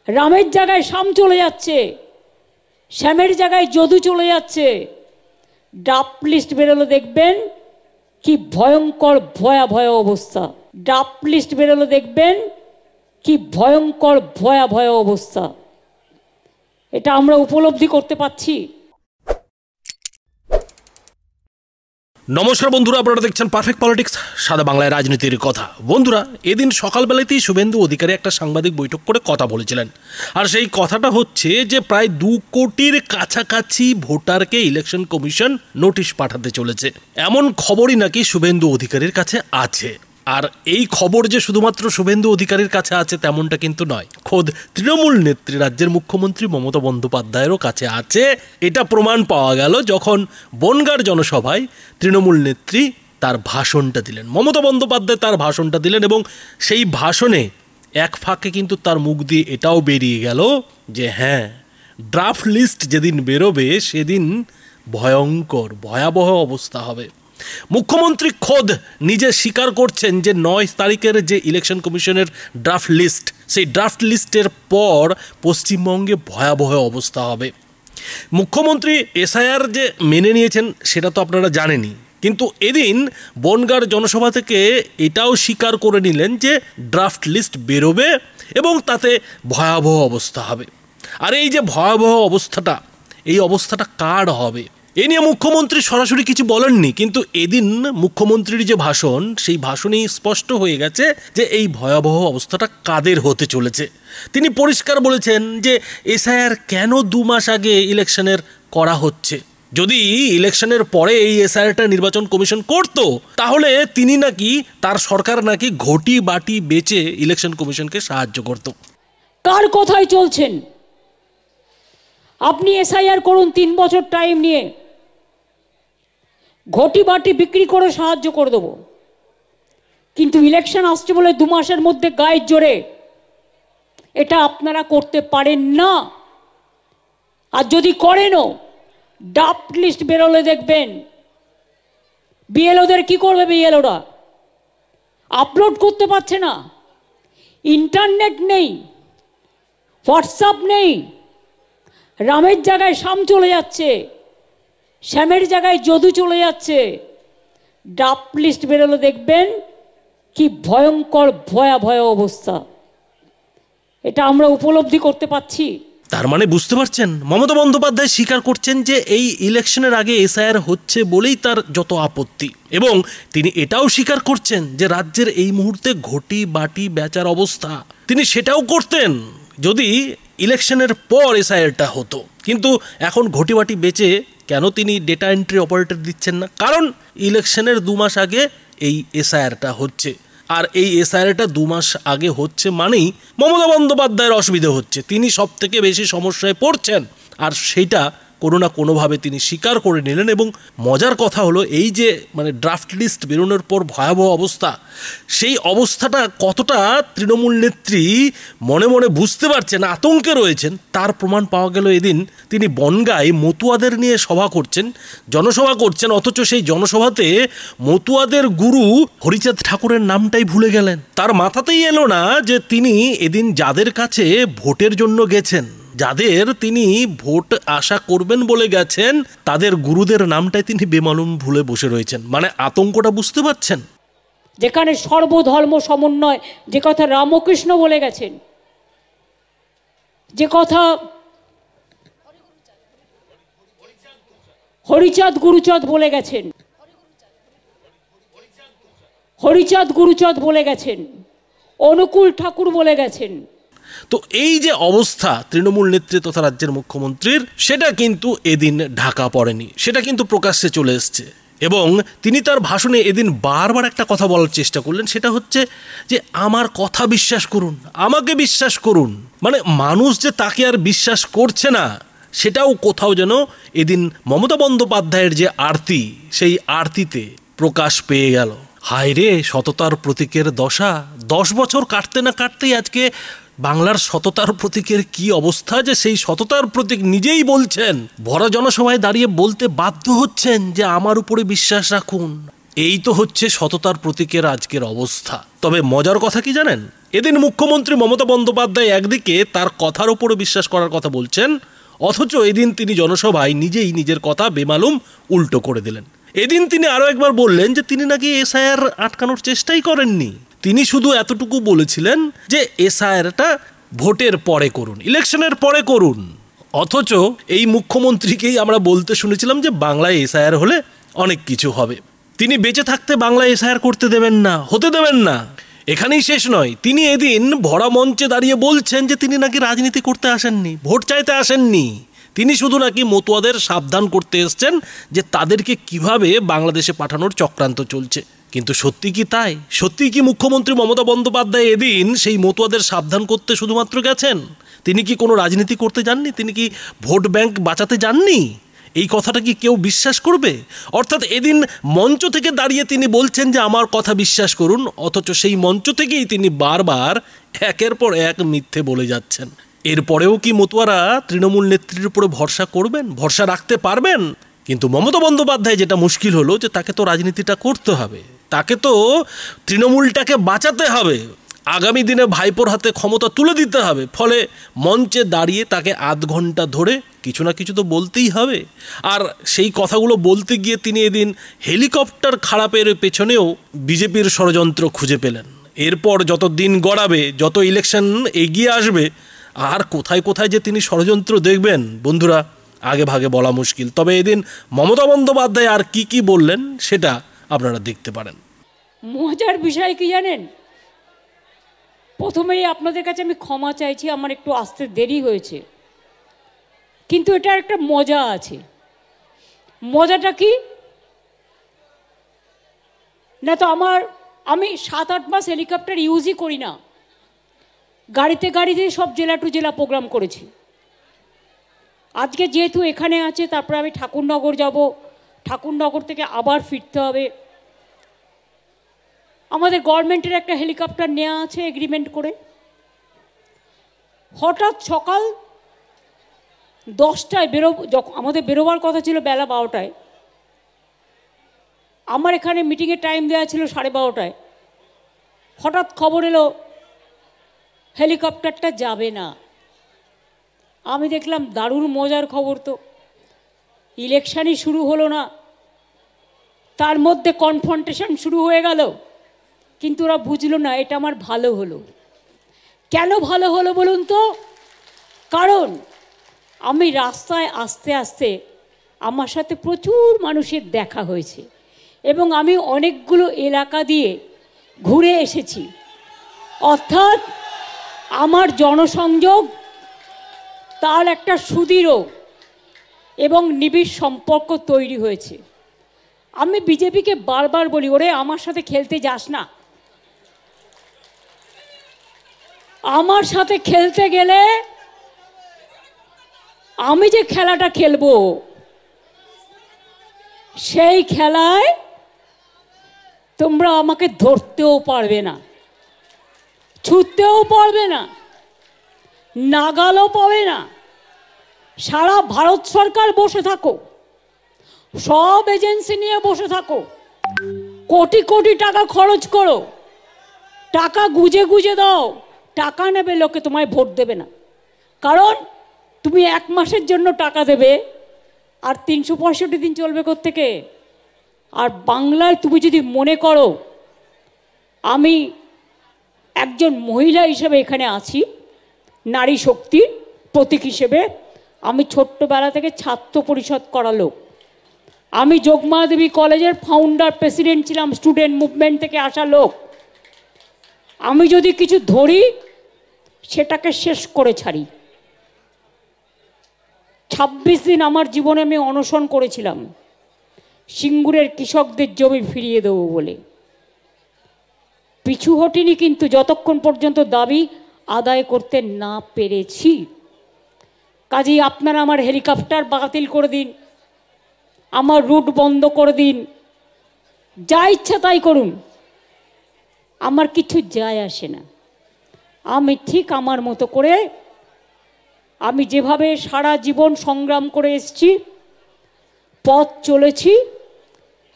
রামের জায়গায় শ্যাম চলে যাচ্ছে, শ্যামের জায়গায় যদু চলে যাচ্ছে। ড্রাফট লিস্ট বেরোলো, দেখবেন কি ভয়ঙ্কর ভয়াবহ অবস্থা। ড্রাফট লিস্ট বেরোলো, দেখবেন কি ভয়ঙ্কর ভয়াবহ অবস্থা। এটা আমরা উপলব্ধি করতে পারছি। নমস্কার বন্ধুরা, আপনারা দেখছেন পারফেক্ট পলিটিক্স, সাদা বাংলায় রাজনীতির কথা। বন্ধুরা, এদিন সকালবেলাতেই শুভেন্দু অধিকারী একটা সাংবাদিক বৈঠক করে কথা বলেছিলেন। আর সেই কথাটা হচ্ছে যে প্রায় 2 কোটির কাছাকাছি ভোটারকে ইলেকশন কমিশন নোটিশ পাঠাতে চলেছে, এমন খবরই নাকি শুভেন্দু অধিকারীর কাছে আছে। আর এই খবর যে শুধুমাত্র শুভেন্দু অধিকারীর কাছে আছে তেমনটা কিন্তু নয়, খোদ তৃণমূল নেত্রী রাজ্যের মুখ্যমন্ত্রী মমতা বন্দ্যোপাধ্যায়েরও কাছে আছে। এটা প্রমাণ পাওয়া গেল যখন বনগাঁর জনসভায় তৃণমূল নেত্রী তার ভাষণটা দিলেন। মমতা বন্দ্যোপাধ্যায় তার ভাষণটা দিলেন এবং সেই ভাষণে এক ফাঁকে কিন্তু তার মুখ দিয়ে এটাও বেরিয়ে গেল যে হ্যাঁ, ড্রাফট লিস্ট যেদিন বেরোবে সেদিন ভয়ঙ্কর ভয়াবহ অবস্থা হবে। মুখ্যমন্ত্রী খোদ নিজে স্বীকার করছেন যে 9 তারিখের যে ইলেকশন কমিশনের ড্রাফট লিস্ট, সেই ড্রাফট লিস্টের পর পশ্চিমবঙ্গে ভয়াবহ অবস্থা হবে। মুখ্যমন্ত্রী এসআইআর যে মেনে নিয়েছেন সেটা তো আপনারা জানেনই, কিন্তু এদিন বনগাঁর জনসভা থেকে এটাও স্বীকার করে নিলেন যে ড্রাফট লিস্ট বেরোবে এবং তাতে ভয়াবহ অবস্থা হবে। আর এই যে ভয়াবহ অবস্থাটা, এই অবস্থাটা কার হবে এ নিয়ে মুখ্যমন্ত্রী সরাসরি কিছু বলেননি, কিন্তু এদিন মুখ্যমন্ত্রীর যে ভাষণ, সেই ভাষণেই স্পষ্ট হয়ে গেছে যে এই ভয়াবহ অবস্থাটা কাদের হতে চলেছে। তিনি পরিষ্কার বলেছেন যে এসআইআর কেন 2 মাস আগে ইলেকশনের করা হচ্ছে। যদি ইলেকশনের পরে এই এসআইআরটা নির্বাচন কমিশন করত, তাহলে তিনি নাকি, তার সরকার নাকি ঘটি বাটি বেচে ইলেকশন কমিশনকে সাহায্য করত। কার কথায় চলছেন? আপনি এসআইআর করুন 3 বছর টাইম নিয়ে, ঘটি বাটি বিক্রি করে সাহায্য করে দেবো। কিন্তু ইলেকশন আসছে বলে 2 মাসের মধ্যে গায়ের জোরে এটা আপনারা করতে পারেন না। আর যদি করেনও, ড্রাফট লিস্ট বেরোলে দেখবেন বিএলওদের কি করবে। বিএলওরা আপলোড করতে পারছে না, ইন্টারনেট নেই, হোয়াটসঅ্যাপ নেই। রামের জায়গায় শ্যাম চলে যাচ্ছে, শ্যামের জায়গায় যদু চলে যাচ্ছে। ড্রাফট লিস্ট বেরোলে দেখবেন কি ভয়ঙ্কর ভয়াবহ অবস্থা। এটা আমরা উপলব্ধি করতে পারছি। তার মানে বুঝতে পারছেন, মমতা বন্দ্যোপাধ্যায় স্বীকার করছেন যে এই ইলেকশনের আগে এসআইআর হচ্ছে বলেই তার যত আপত্তি, এবং তিনি এটাও স্বীকার করছেন যে রাজ্যের এই মুহূর্তে ঘটি বাটি বেচার অবস্থা। তিনি সেটাও করতেন যদি ইলেকশনের পর এসআইআরটা হতো, কিন্তু এখন ঘটি বাটি বেচে কেন তিনি ডেটা এন্ট্রি অপারেটর দিচ্ছেন না? কারণ ইলেকশনের 2 মাস আগে এই এসআইআরটা হচ্ছে, আর এই এসআইআরটা 2 মাস আগে হচ্ছে মানেই মমতা বন্দ্যোপাধ্যায়ের অসুবিধা হচ্ছে, তিনি সব থেকে বেশি সমস্যায় পড়ছেন। আর সেইটা কোনো না কোনোভাবে তিনি স্বীকার করে নিলেন। এবং মজার কথা হলো, এই যে ড্রাফট লিস্ট বেরোনোর পর ভয়াবহ অবস্থা, সেই অবস্থাটা কতটা তৃণমূল নেত্রী মনে মনে বুঝতে পারছেন, আতঙ্কে রয়েছেন, তার প্রমাণ পাওয়া গেল এদিন তিনি বনগাঁয় মতুয়াদের নিয়ে সভা করছেন, জনসভা করছেন, অথচ সেই জনসভাতে মতুয়াদের গুরু হরিচাঁদ ঠাকুরের নামটাই ভুলে গেলেন। তার মাথাতেই এলো না যে তিনি এদিন যাদের কাছে ভোটের জন্য গেছেন, যাদের তিনি ভোট আশা করবেন বলে গেছেন, তাদের গুরুদের নামটাই তিনি বেমালুম ভুলে বসে রয়েছেন। আতঙ্কটা বুঝতে পারছেন? যেখানে সর্বধর্ম সমন্বয়, যে কথা রামকৃষ্ণ বলে গেছেন, যে কথা হরিচাঁদ গুরুচাঁদ বলে গেছেন, হরিচাঁদ গুরুচাঁদ বলে গেছেন, অনুকূল ঠাকুর বলে গেছেন। তো এই যে অবস্থা তৃণমূল নেত্রী তথা রাজ্যের মুখ্যমন্ত্রীর, সেটা কিন্তু এদিন ঢাকা পড়েনি, সেটা কিন্তু প্রকাশ্যে চলে এসছে। এবং তিনি তার ভাষণে এদিন বারবার একটা কথা বলার চেষ্টা করলেন, সেটা হচ্ছে যে আমার কথা বিশ্বাস করুন, আমাকে বিশ্বাস করুন। মানুষ যে তাকে আর বিশ্বাস করছে না, সেটাও কোথাও যেন এদিন মমতা বন্দ্যোপাধ্যায়ের যে আরতি, সেই আরতিতে প্রকাশ পেয়ে গেল। হায় রে, সততার প্রতীকের দশা। 10 বছর কাটতে না কাটতেই আজকে বাংলার সততার প্রতীকের কি অবস্থা, যে সেই সততার প্রতীক নিজেই বলছেন, ভরা জনসভায় দাঁড়িয়ে বলতে বাধ্য হচ্ছেন যে আমার উপরে বিশ্বাস রাখুন। এই তো হচ্ছে সততার প্রতীকের আজকের অবস্থা। তবে মজার কথা কি জানেন, এদিন মুখ্যমন্ত্রী মমতা বন্দ্যোপাধ্যায় একদিকে তার কথার উপরে বিশ্বাস করার কথা বলছেন, অথচ এদিন তিনি জনসভায় নিজেই নিজের কথা বেমালুম উল্টো করে দিলেন। এদিন তিনি আরও একবার বললেন যে তিনি নাকি এসআইআর আটকানোর চেষ্টাই করেননি। তিনি শুধু এতটুকু বলেছিলেন যে এসআইআরটা ভোটের পরে করুন, ইলেকশনের পরে করুন। অথচ এই মুখ্যমন্ত্রীকেই আমরা বলতে শুনেছিলাম যে বাংলায় এসআইআর হলে অনেক কিছু হবে। তিনি বেঁচে থাকতে বাংলায় এসআইআর করতে দেবেন না, হতে দেবেন না। এখানেই শেষ নয়, তিনি এদিন ভরা মঞ্চে দাঁড়িয়ে বলছেন যে তিনি নাকি রাজনীতি করতে আসেননি, ভোট চাইতে আসেননি। তিনি শুধু নাকি মতুয়াদের সাবধান করতে এসছেন যে তাদেরকে কিভাবে বাংলাদেশে পাঠানোর চক্রান্ত চলছে। কিন্তু সত্যি কি তাই? সত্যি কি মুখ্যমন্ত্রী মমতা বন্দ্যোপাধ্যায় এদিন সেই মতুয়াদের সাবধান করতে শুধুমাত্র গেছেন? তিনি কি কোনো রাজনীতি করতে যাননি? তিনি কি ভোট ব্যাংক বাঁচাতে যাননি? এই কথাটা কি কেউ বিশ্বাস করবে? অর্থাৎ এদিন মঞ্চ থেকে দাঁড়িয়ে তিনি বলছেন যে আমার কথা বিশ্বাস করুন, অথচ সেই মঞ্চ থেকেই তিনি বারবার একের পর এক মিথ্যে বলে যাচ্ছেন। এরপরেও কি মতুয়ারা তৃণমূল নেত্রীর উপরে ভরসা করবেন, ভরসা রাখতে পারবেন? কিন্তু মমতা বন্দ্যোপাধ্যায় যেটা মুশকিল হলো যে তাকে তো রাজনীতিটা করতে হবে, তাকে তো তৃণমূলটাকে বাঁচাতে হবে, আগামী দিনে ভাইপোর হাতে ক্ষমতা তুলে দিতে হবে। ফলে মঞ্চে দাঁড়িয়ে তাকে আধ ঘন্টা ধরে কিছু না কিছু তো বলতেই হবে। আর সেই কথাগুলো বলতে গিয়ে তিনি এদিন হেলিকপ্টার খারাপের পেছনেও বিজেপির ষড়যন্ত্র খুঁজে পেলেন। এরপর যত দিন গড়াবে, যত ইলেকশন এগিয়ে আসবে, আর কোথায় কোথায় যে তিনি ষড়যন্ত্র দেখবেন বন্ধুরা আগে ভাগে বলা মুশকিল। তবে এদিন মমতা বন্দ্যোপাধ্যায় আর কি বললেন সেটা আপনারা দেখতে পারেন। মজার বিষয় কি জানেন, প্রথমেই আপনাদের কাছে আমি ক্ষমা চাইছি, আমার একটু আসতে দেরি হয়েছে, কিন্তু এটার একটা মজা আছে। মজাটা কি না, তো আমি 7-8 মাস হেলিকপ্টার ইউজই করি না, গাড়িতে সব জেলা টু জেলা প্রোগ্রাম করেছি। আজকে যেহেতু এখানে আছে, তারপরে আমি ঠাকুরনগর যাব, ঠাকুরনগর থেকে আবার ফিরতে হবে। আমাদের গভর্নমেন্টের একটা হেলিকপ্টার নেওয়া আছে এগ্রিমেন্ট করে। হঠাৎ সকাল 10টায় যখন আমাদের বেরোবার কথা ছিল বেলা 12টায়, আমার এখানে মিটিংয়ের টাইম দেওয়া ছিল 12:30টায়, হঠাৎ খবর এলো হেলিকপ্টারটা যাবে না। আমি দেখলাম দারুণ মজার খবর, তো ইলেকশনই শুরু হলো না, তার মধ্যে কনফ্রন্টেশন শুরু হয়ে গেল। কিন্তু ওরা বুঝলো না এটা আমার ভালো হলো। কেন ভালো হলো বলুন তো? কারণ আমি রাস্তায় আস্তে আস্তে আমার সাথে প্রচুর মানুষের দেখা হয়েছে এবং আমি অনেকগুলো এলাকা দিয়ে ঘুরে এসেছি। অর্থাৎ আমার জনসংযোগ তার একটা সুদৃঢ় এবং নিবিড় সম্পর্ক তৈরি হয়েছে। আমি বিজেপিকে বারবার বলি, ওরে আমার সাথে খেলতে যাস না, আমার সাথে খেলতে গেলে আমি যে খেলাটা খেলবো সেই খেলায় তোমরা আমাকে ধরতেও পারবে না, ছুটতেও পারবে না, নাগালও পাবে না। সারা ভারত সরকার বসে থাকো, সব এজেন্সি নিয়ে বসে থাকো, কোটি কোটি টাকা খরচ করো, টাকা গুজে দাও, টাকা নেবে লোকে, তোমায় ভোট দেবে না। কারণ তুমি 1 মাসের জন্য টাকা দেবে আর 365 দিন চলবে কোত্থেকে? আর বাংলায় তুমি যদি মনে করো আমি একজন মহিলা হিসেবে এখানে আছি, নারী শক্তির প্রতীক হিসেবে, আমি ছোট্টবেলা থেকে ছাত্র পরিষদ করা লোক, আমি যোগমায়া দেবী কলেজের ফাউন্ডার প্রেসিডেন্ট ছিলাম, স্টুডেন্ট মুভমেন্ট থেকে আসা লোক। আমি যদি কিছু ধরি সেটাকে শেষ করে ছাড়ি। 26 দিন আমার জীবনে আমি অনশন করেছিলাম সিঙ্গুরের কৃষকদের জমি ফিরিয়ে দেবো বলে। পিছু হটিনি কিন্তু যতক্ষণ পর্যন্ত দাবি আদায় করতে না পেরেছি। কাজেই আপনারা আমার হেলিকপ্টার বাতিল করে দিন, আমার রুট বন্ধ করে দিন, যা ইচ্ছা তাই করুন, আমার কিছু যায় আসে না। আমি ঠিক আমার মতো করে, আমি যেভাবে সারা জীবন সংগ্রাম করে এসেছি, পথ চলেছি,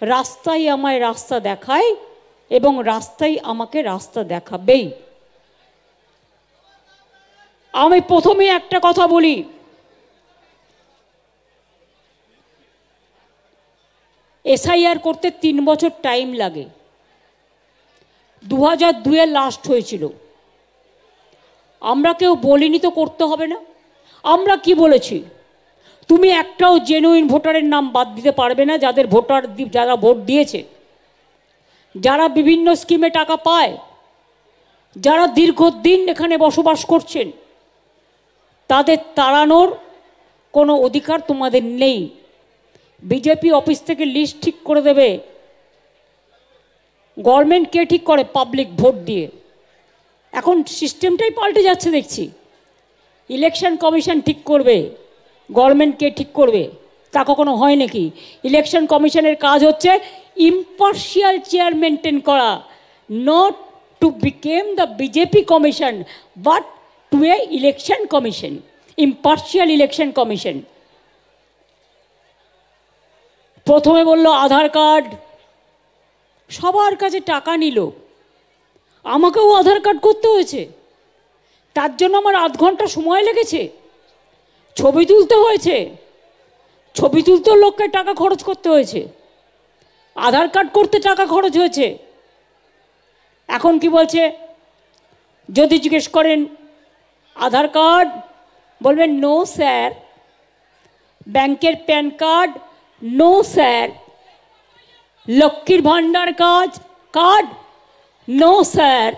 রাস্তাই আমায় রাস্তা দেখায় এবং রাস্তাই আমাকে রাস্তা দেখাবেই। আমি প্রথমে একটা কথা বলি, এসআইআর করতে 3 বছর টাইম লাগে। 2002-এ লাস্ট হয়েছিল। আমরা কেউ বলিনি তো করতে হবে না। আমরা কি বলেছি, তুমি একটাও জেনুইন ভোটারের নাম বাদ দিতে পারবে না, যারা ভোট দিয়েছে, যারা বিভিন্ন স্কিমে টাকা পায়, যারা দীর্ঘদিন এখানে বসবাস করছেন, তাদের তাড়ানোর কোনো অধিকার তোমাদের নেই। বিজেপি অফিস থেকে লিস্ট ঠিক করে দেবে। গভর্নমেন্ট কে ঠিক করে? পাবলিক ভোট দিয়ে। এখন সিস্টেমটাই পাল্টে যাচ্ছে দেখছি। ইলেকশন কমিশন ঠিক করবে, গভর্নমেন্ট কে ঠিক করবে? তা কখনো হয় নাকি? ইলেকশন কমিশনের কাজ হচ্ছে ইম্পার্শিয়াল চেয়ার মেনটেন করা, not to become the BJP commission but to a election commission, impartial election commission. প্রথমে বলল আধার কার্ড, সবার কাছে টাকা নিল, আমাকেও আধার কার্ড করতে হয়েছে, তার জন্য আমার আধ ঘন্টা সময় লেগেছে, ছবি তুলতে হয়েছে, ছবি তুলতেও লোককে টাকা খরচ করতে হয়েছে, আধার কার্ড করতে টাকা খরচ হয়েছে। এখন কি বলছে? যদি জিজ্ঞেস করেন আধার কার্ড, বলবেন নো স্যার। ব্যাংকের প্যান কার্ড, নো স্যার। লক্ষ্মীর ভাণ্ডার কার্ড, নো স্যার।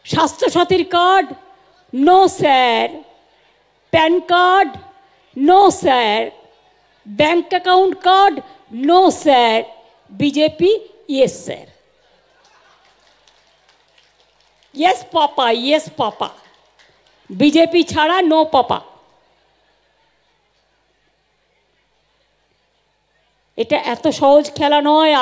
স্বাস্থ্যসাথীর card, no sir. PAN card, no sir. Bank account card, no sir. BJP, yes sir. Yes papa, yes papa. BJP ছাড়া নো পাপা। এটা এত সহজ খেলা নয়।